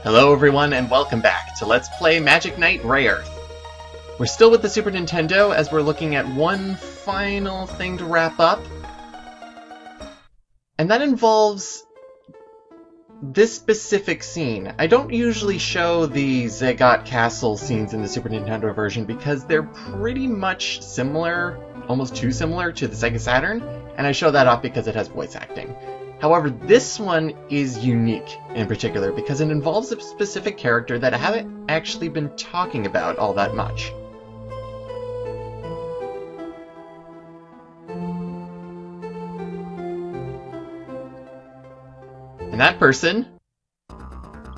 Hello everyone and welcome back to Let's Play Magic Knight Rayearth. We're still with the Super Nintendo as we're looking at one final thing to wrap up. And that involves this specific scene. I don't usually show the Zagat Castle scenes in the Super Nintendo version because they're pretty much similar, almost too similar to the Sega Saturn, and I show that off because it has voice acting. However, this one is unique in particular because it involves a specific character that I haven't actually been talking about all that much. And that person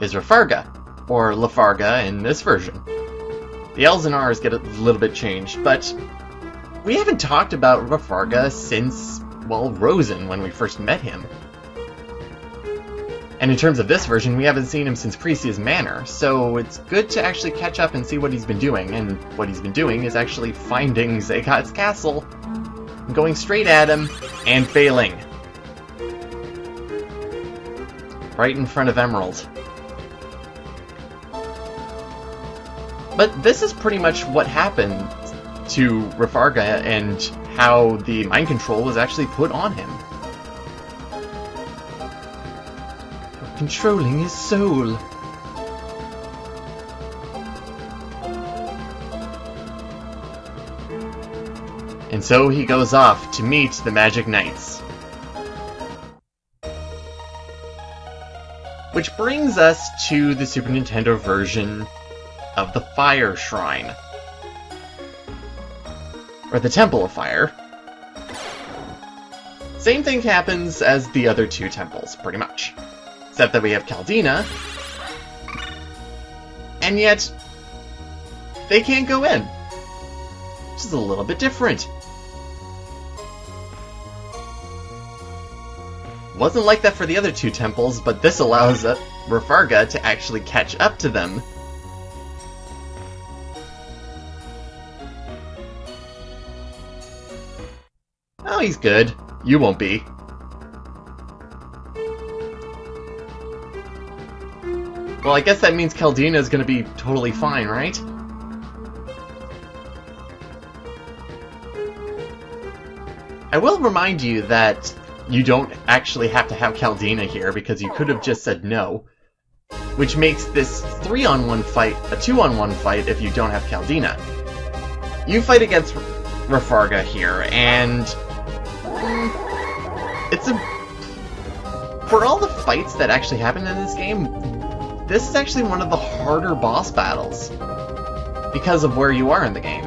is Rafarga, or Lafarga in this version. The L's and R's get a little bit changed, but we haven't talked about Rafarga since, well, Rosen, when we first met him. And in terms of this version, we haven't seen him since Crisia's Manor, so it's good to actually catch up and see what he's been doing, and what he's been doing is actually finding Zagat's castle, going straight at him, and failing. Right in front of Emerald. But this is pretty much what happened to Rafarga and how the mind control was actually put on him. Controlling his soul. And so he goes off to meet the Magic Knights. Which brings us to the Super Nintendo version of the Fire Shrine. Or the Temple of Fire. Same thing happens as the other two temples, pretty much. Except that we have Caldina, and yet they can't go in, which is a little bit different. Wasn't like that for the other two temples, but this allows Rafarga to actually catch up to them. Oh, he's good. You won't be. Well, I guess that means Caldina is going to be totally fine, right? I will remind you that you don't actually have to have Caldina here, because you could have just said no. Which makes this 3-on-1 fight a 2-on-1 fight if you don't have Caldina. You fight against Rafarga here, and it's a... For all the fights that actually happen in this game, this is actually one of the harder boss battles, because of where you are in the game.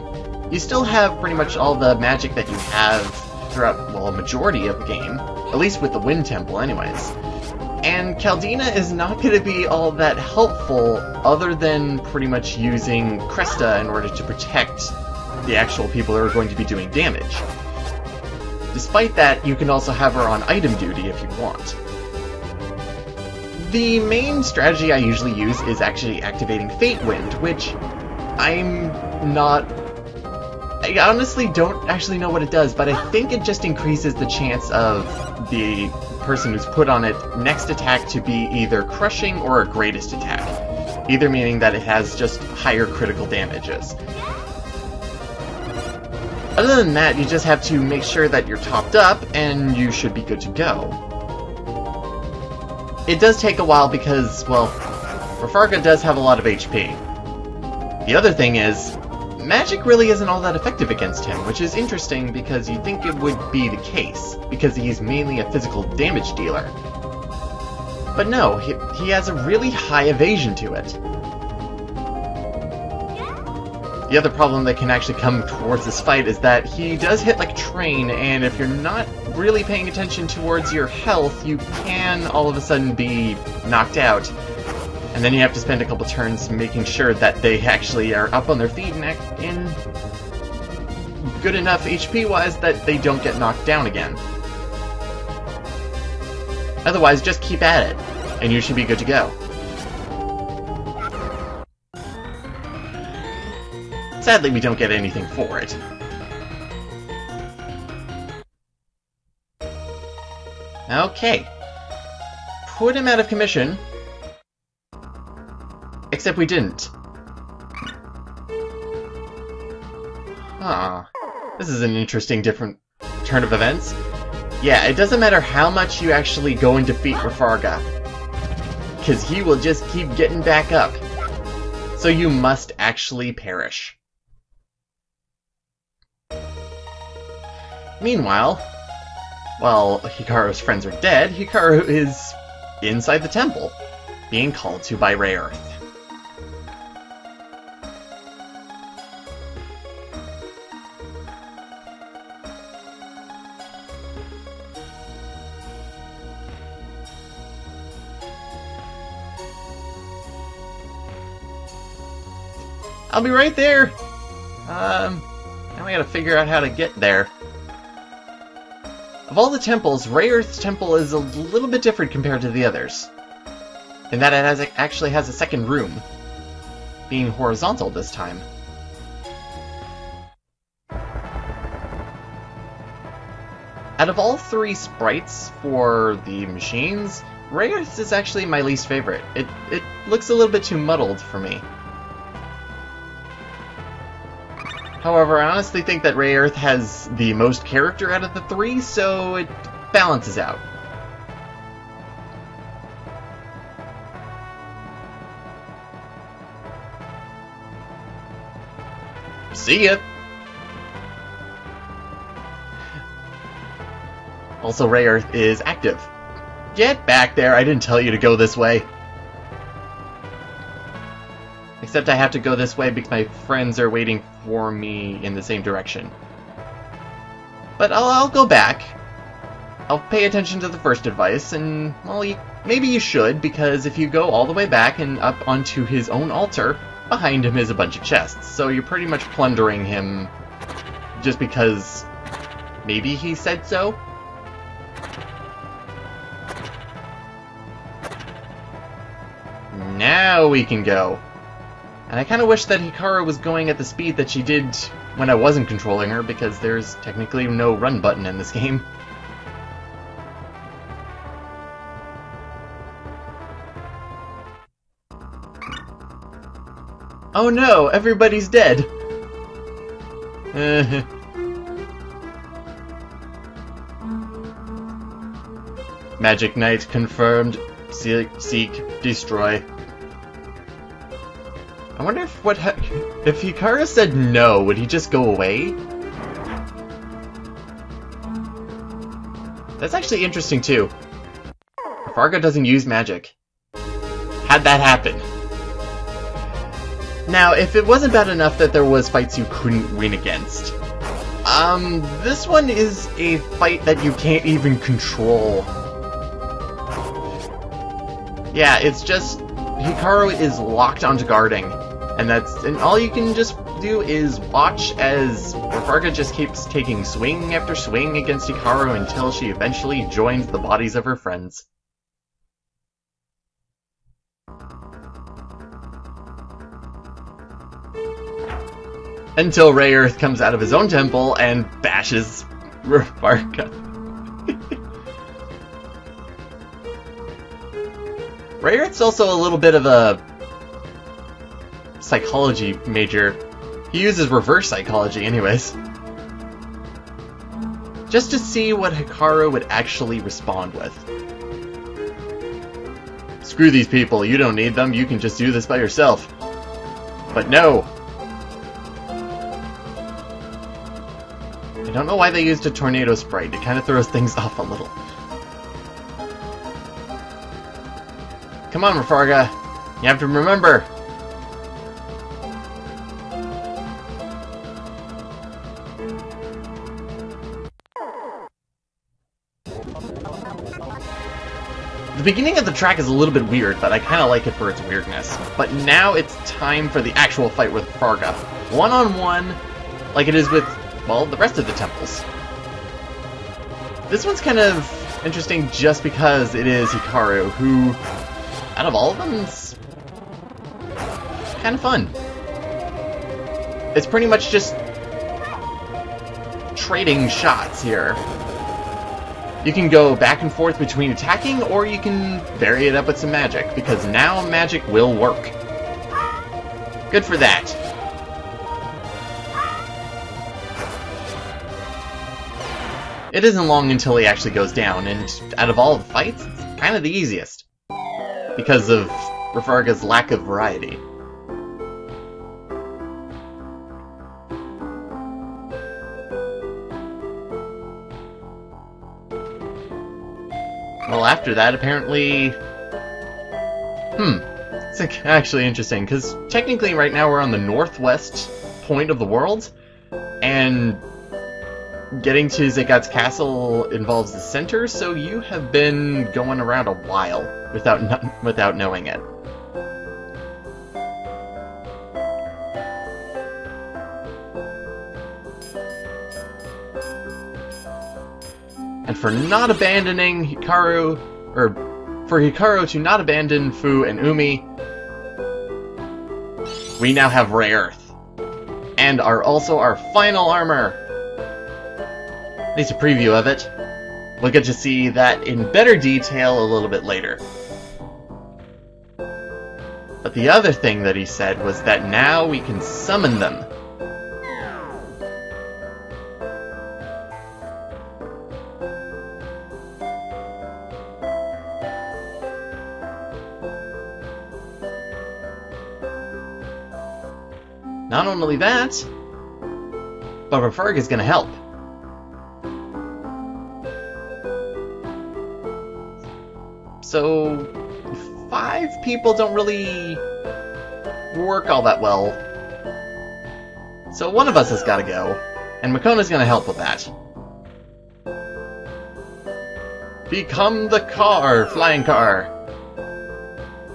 You still have pretty much all the magic that you have throughout, well, a majority of the game, at least with the Wind Temple anyways. And Caldina is not going to be all that helpful, other than pretty much using Cresta in order to protect the actual people who are going to be doing damage. Despite that, you can also have her on item duty if you want. The main strategy I usually use is actually activating Fate Wind, which I'm not... I honestly don't actually know what it does, but I think it just increases the chance of the person who's put on it next attack to be either crushing or a greatest attack. Either meaning that it has just higher critical damages. Other than that, you just have to make sure that you're topped up, and you should be good to go. It does take a while because, well, Rafarga does have a lot of HP. The other thing is, magic really isn't all that effective against him, which is interesting because you'd think it would be the case, because he's mainly a physical damage dealer. But no, he has a really high evasion to it. The other problem that can actually come towards this fight is that he does hit like a train, and if you're not really paying attention towards your health, you can all of a sudden be knocked out. And then you have to spend a couple turns making sure that they actually are up on their feet and in good enough HP-wise that they don't get knocked down again. Otherwise, just keep at it, and you should be good to go. Sadly, we don't get anything for it. Okay. Put him out of commission. Except we didn't. Huh. This is an interesting different turn of events. Yeah, it doesn't matter how much you actually go and defeat Rafarga, because he will just keep getting back up. So you must actually perish. Meanwhile, while Hikaru's friends are dead, Hikaru is inside the temple, being called to by Rayearth. I'll be right there! Now I gotta figure out how to get there. Of all the temples, Rayearth's temple is a little bit different compared to the others, in that it actually has a second room, being horizontal this time. Out of all three sprites for the machines, Rayearth's is actually my least favorite. It looks a little bit too muddled for me. However, I honestly think that Rayearth has the most character out of the three, so it balances out. See ya! Also, Rayearth is active. Get back there! I didn't tell you to go this way. Except I have to go this way because my friends are waiting for me in the same direction. But I'll go back. I'll pay attention to the first advice, and, well, maybe you should, because if you go all the way back and up onto his own altar, behind him is a bunch of chests, so you're pretty much plundering him just because maybe he said so? Now we can go. And I kind of wish that Hikaru was going at the speed that she did when I wasn't controlling her, because there's technically no run button in this game. Oh no, everybody's dead! Magic Knight confirmed. Seek, destroy. I wonder if Hikaru said no, would he just go away? That's actually interesting too. Farka doesn't use magic. How'd that happen? Now, if it wasn't bad enough that there was fights you couldn't win against, this one is a fight that you can't even control. Yeah, it's just Hikaru is locked onto guarding, and all you can just do is watch as Rafarga just keeps taking swing after swing against Hikaru until she eventually joins the bodies of her friends. Until Rayearth comes out of his own temple and bashes Rafarga. Rayearth's also a little bit of a psychology major. He uses reverse psychology anyways. Just to see what Hikaru would actually respond with. Screw these people, you don't need them, you can just do this by yourself. But no! I don't know why they used a tornado sprite, it kind of throws things off a little. Come on, Rafarga. You have to remember. The beginning of the track is a little bit weird, but I kind of like it for its weirdness. But now it's time for the actual fight with Farka. One-on-one, like it is with, well, the rest of the temples. This one's kind of interesting just because it is Hikaru, who, out of all of them, is kind of fun. It's pretty much just trading shots here. You can go back and forth between attacking, or you can vary it up with some magic, because now magic will work. Good for that. It isn't long until he actually goes down, and out of all the fights, it's kind of the easiest. Because of Rafarga's lack of variety. Well, after that, apparently... It's actually interesting, because technically right now we're on the northwest point of the world, and getting to Zagat's castle involves the center, so you have been going around a while without knowing it. And for not abandoning Hikaru, or for Hikaru to not abandon Fu and Umi, we now have Rayearth, and also our final armor. At least a preview of it. We'll get to see that in better detail a little bit later. But the other thing that he said was that now we can summon them. Not only that, but Rafarga is going to help. So, 5 people don't really work all that well. So one of us has got to go, and Makona's going to help with that. Become the car, flying car.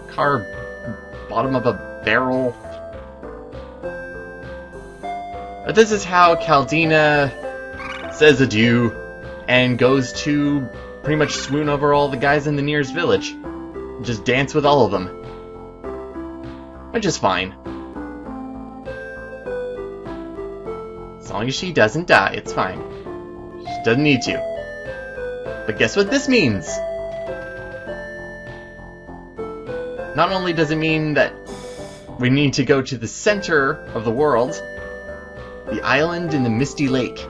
Car, bottom of a barrel. But this is how Caldina says adieu and goes to pretty much swoon over all the guys in the nearest village. Just dance with all of them. Which is fine. As long as she doesn't die, it's fine. She doesn't need to. But guess what this means? Not only does it mean that we need to go to the center of the world, the island in the Misty Lake,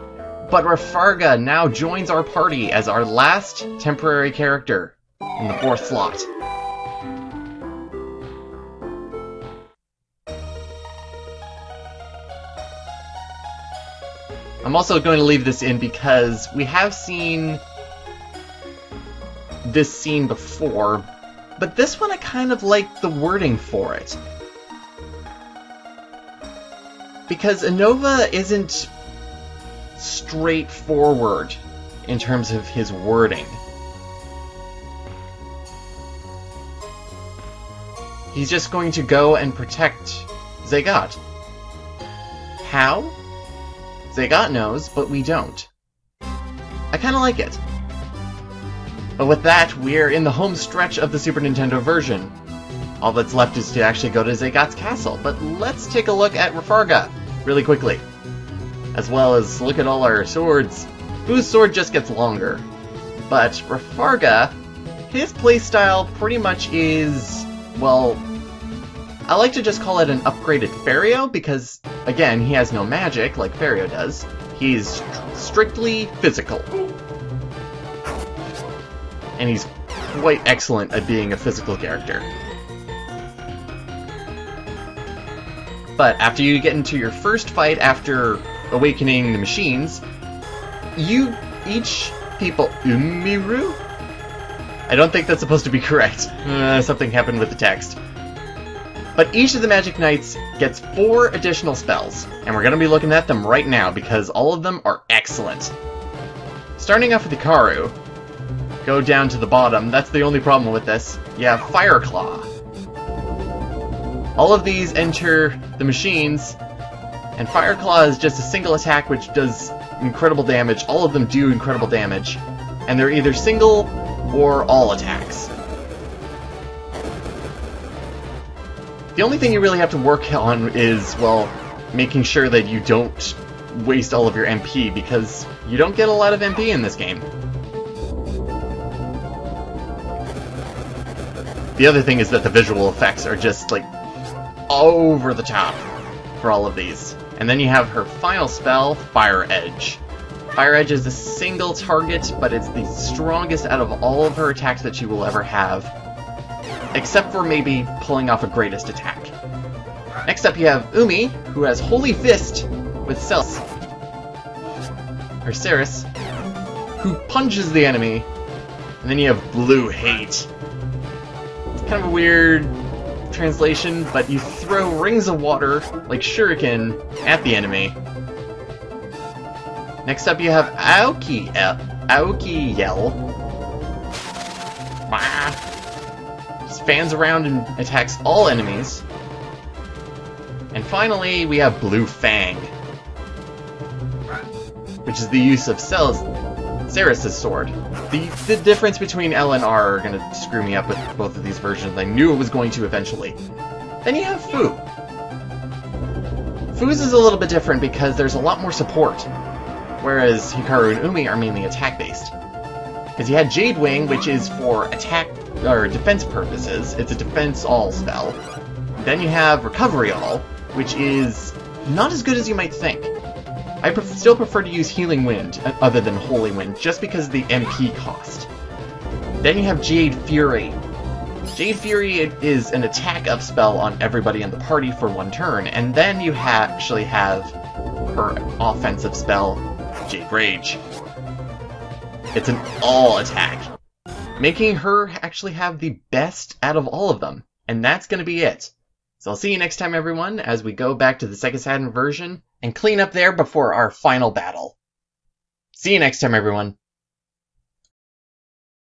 but Rafarga now joins our party as our last temporary character in the 4th slot. I'm also going to leave this in because we have seen this scene before, but this one I kind of like the wording for it. Because Innova isn't straightforward in terms of his wording. He's just going to go and protect Zagat. How? Zagat knows, but we don't. I kind of like it. But with that, we're in the home stretch of the Super Nintendo version. All that's left is to actually go to Zagat's castle, but let's take a look at Rafarga really quickly. As well as look at all our swords. Fu's sword just gets longer. But Rafarga, his playstyle pretty much is, well, I like to just call it an upgraded Fario, because, again, he has no magic like Fario does. He's strictly physical. And he's quite excellent at being a physical character. But after you get into your first fight after awakening the machines, each people... Umiru? I don't think that's supposed to be correct. Something happened with the text. But each of the Magic Knights gets 4 additional spells, and we're going to be looking at them right now because all of them are excellent. Starting off with Hikaru, go down to the bottom. That's the only problem with this. You have Fire Claw. All of these enter the machines, and Fire Claw is just a single attack which does incredible damage. All of them do incredible damage, and they're either single or all attacks. The only thing you really have to work on is, well, making sure that you don't waste all of your MP, because you don't get a lot of MP in this game. The other thing is that the visual effects are just, like, over the top for all of these. And then you have her final spell, Fire Edge. Fire Edge is a single target, but it's the strongest out of all of her attacks that she will ever have. Except for maybe pulling off a greatest attack. Next up you have Umi, who has Holy Fist with Celis. Or Ceres, who punches the enemy. And then you have Blue Hate. It's kind of a weird translation, but you throw rings of water, like shuriken, at the enemy. Next up you have Aoki Yell. Just fans around and attacks all enemies. And finally we have Blue Fang, which is the use of Ceres' sword. The difference between L and R are going to screw me up with both of these versions. I knew it was going to eventually. Then you have Fu. Fu's is a little bit different because there's a lot more support, whereas Hikaru and Umi are mainly attack-based. Because you had Jade Wing, which is for attack or defense purposes. It's a defense all spell. Then you have Recovery All, which is not as good as you might think. I still prefer to use Healing Wind, other than Holy Wind, just because of the MP cost. Then you have Jade Fury. Jade Fury is an attack-up spell on everybody in the party for one turn, and then you actually have her offensive spell, Jade Rage. It's an all-attack, making her actually have the best out of all of them, and that's going to be it. So I'll see you next time, everyone, as we go back to the Sega Saturn version and clean up there before our final battle. See you next time, everyone.